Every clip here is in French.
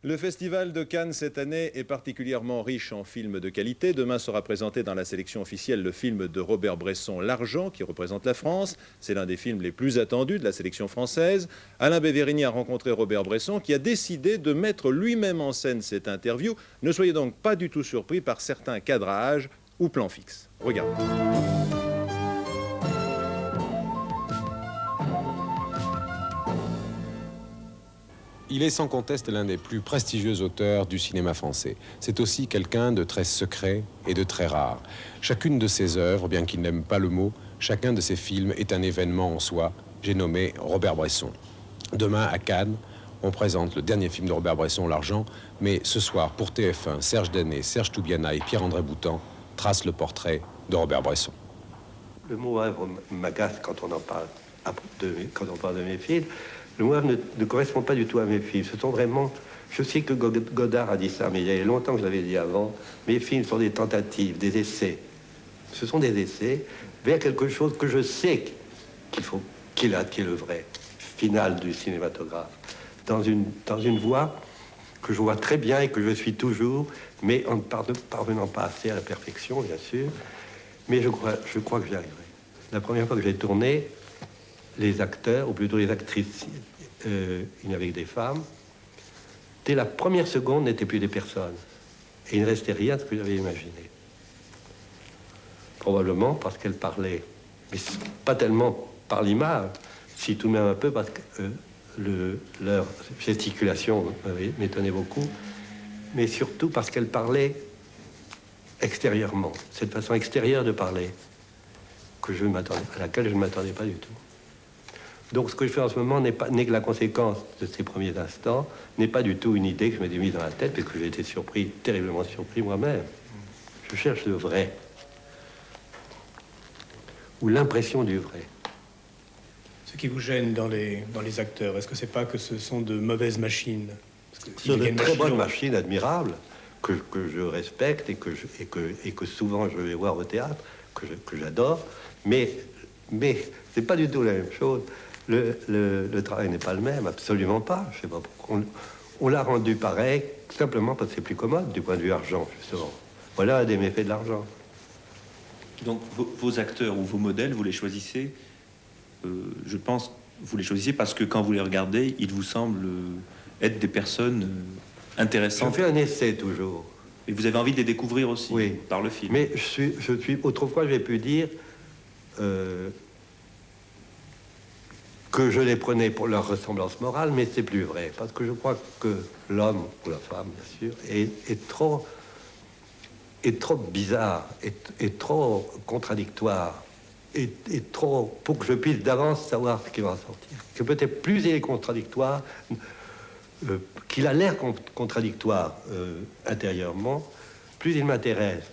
Le Festival de Cannes cette année est particulièrement riche en films de qualité. Demain sera présenté dans la sélection officielle le film de Robert Bresson, L'Argent, qui représente la France. C'est l'un des films les plus attendus de la sélection française. Alain Bévérini a rencontré Robert Bresson, qui a décidé de mettre lui-même en scène cette interview. Ne soyez donc pas du tout surpris par certains cadrages ou plans fixes. Regardez. Il est sans conteste l'un des plus prestigieux auteurs du cinéma français. C'est aussi quelqu'un de très secret et de très rare. Chacune de ses œuvres, bien qu'il n'aime pas le mot, chacun de ses films est un événement en soi. J'ai nommé Robert Bresson. Demain, à Cannes, on présente le dernier film de Robert Bresson, L'Argent, mais ce soir, pour TF1, Serge Danet, Serge Toubiana et Pierre-André Boutan tracent le portrait de Robert Bresson. Le mot œuvre m'agace quand on en parle, quand on parle de mes films. Le mot œuvre ne correspond pas du tout à mes films. Ce sont vraiment... Je sais que Godard a dit ça, mais il y a longtemps que je l'avais dit avant. Mes films sont des tentatives, des essais. Ce sont des essais vers quelque chose que je sais qui est le vrai final du cinématographe. Dans une voie que je vois très bien et que je suis toujours, mais en ne parvenant pas assez à la perfection, bien sûr. Mais je crois que j'y arriverai. La première fois que j'ai tourné, les acteurs, ou plutôt les actrices, il n'y avait que des femmes, dès la première seconde, n'étaient plus des personnes. Et il ne restait rien de ce que j'avais imaginé. Probablement parce qu'elles parlaient, mais pas tellement par l'image, si tout de même un peu parce que leur gesticulation m'étonnait beaucoup, mais surtout parce qu'elles parlaient extérieurement, cette façon extérieure de parler à laquelle je ne m'attendais pas du tout. Donc ce que je fais en ce moment n'est que la conséquence de ces premiers instants, n'est pas du tout une idée que je m'étais mise dans la tête, parce que j'ai été surpris, terriblement surpris moi-même. Je cherche le vrai, ou l'impression du vrai. Ce qui vous gêne dans les acteurs, est-ce que c'est pas que ce sont de mauvaises machines? Ce sont de très bonnes machines admirables, que je respecte et que souvent je vais voir au théâtre, que j'adore, mais c'est pas du tout la même chose. Le travail n'est pas le même, absolument pas. Je sais pas pourquoi. On l'a rendu pareil, simplement parce que c'est plus commode du point de vue argent, justement. Voilà un des méfaits de l'argent. Donc vos acteurs ou vos modèles, vous les choisissez, je pense, vous les choisissez parce que quand vous les regardez, ils vous semblent être des personnes intéressantes. Je fais un essai toujours. Et vous avez envie de les découvrir aussi, oui, par le film. Mais autrefois j'ai pu dire que je les prenais pour leur ressemblance morale, mais c'est plus vrai, parce que je crois que l'homme, ou la femme bien sûr, est trop bizarre, est trop contradictoire, est trop, pour que je puisse d'avance savoir ce qui va en sortir. Que peut-être plus il est contradictoire, qu'il a l'air contradictoire intérieurement, plus il m'intéresse.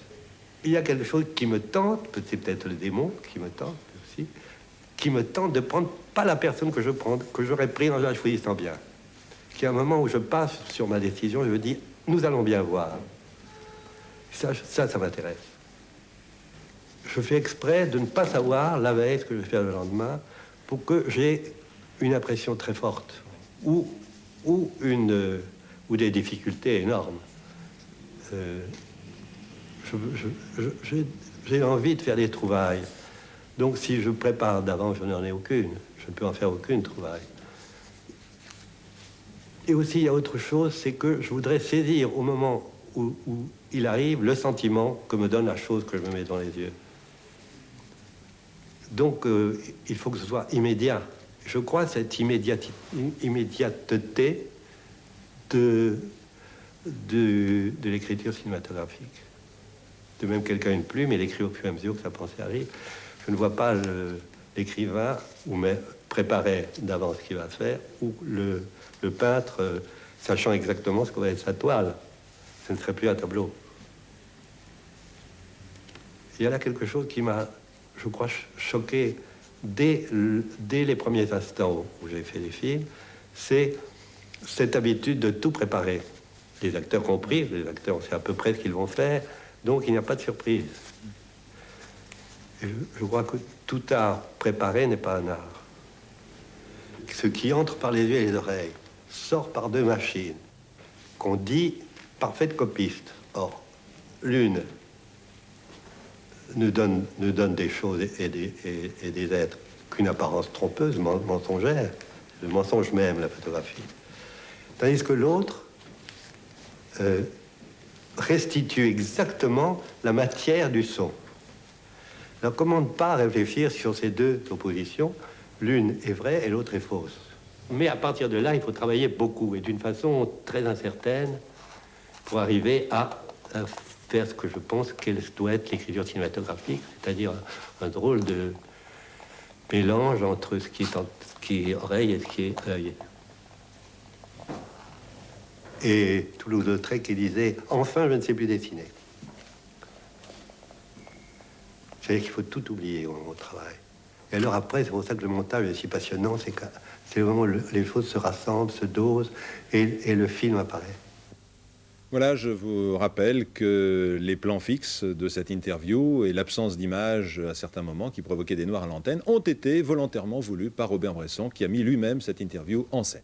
Il y a quelque chose qui me tente, c'est peut-être le démon qui me tente aussi, qui me tente de prendre pas la personne que j'aurais pris en la choisissant bien. Qu'il y a un moment où je passe sur ma décision, je me dis, nous allons bien voir. Ça m'intéresse. Je fais exprès de ne pas savoir la veille ce que je vais faire le lendemain pour que j'ai une impression très forte ou des difficultés énormes. J'ai envie de faire des trouvailles. Donc si je prépare d'avance, je n'en ai aucune. Je ne peux en faire aucune trouvaille. Et aussi, il y a autre chose, c'est que je voudrais saisir au moment où il arrive le sentiment que me donne la chose que je me mets dans les yeux. Donc il faut que ce soit immédiat. Je crois cette immédiateté de l'écriture cinématographique. De même, quelqu'un a une plume, il écrit au fur et à mesure que sa pensée arrive. Je ne vois pas l'écrivain ou préparer d'avance ce qu'il va faire, ou le peintre sachant exactement ce que va être sa toile. Ce ne serait plus un tableau. Il y a là quelque chose qui m'a, je crois, choqué dès les premiers instants où j'ai fait les films, c'est cette habitude de tout préparer. Les acteurs compris, les acteurs, on sait à peu près ce qu'ils vont faire, donc il n'y a pas de surprise. Et je crois que tout art préparé n'est pas un art. Ce qui entre par les yeux et les oreilles sort par deux machines qu'on dit parfaite copiste. Or, l'une nous donne des choses et des êtres qu'une apparence trompeuse, mensongère. Le mensonge même, la photographie. Tandis que l'autre restitue exactement la matière du son. Alors, comment ne pas réfléchir sur ces deux oppositions? L'une est vraie et l'autre est fausse. Mais à partir de là, il faut travailler beaucoup et d'une façon très incertaine pour arriver à faire ce que je pense qu'elle doit être l'écriture cinématographique, c'est-à-dire un drôle de mélange entre ce qui est oreille et ce qui est œil. Et Toulouse-Lautrec qui disait « Enfin, je ne sais plus dessiner ». C'est-à-dire qu'il faut tout oublier au travail. Et alors après, c'est pour ça que le montage est si passionnant, c'est que c'est vraiment les choses se rassemblent, se dosent, et le film apparaît. Voilà, je vous rappelle que les plans fixes de cette interview et l'absence d'image à certains moments qui provoquaient des noirs à l'antenne ont été volontairement voulus par Robert Bresson, qui a mis lui-même cette interview en scène.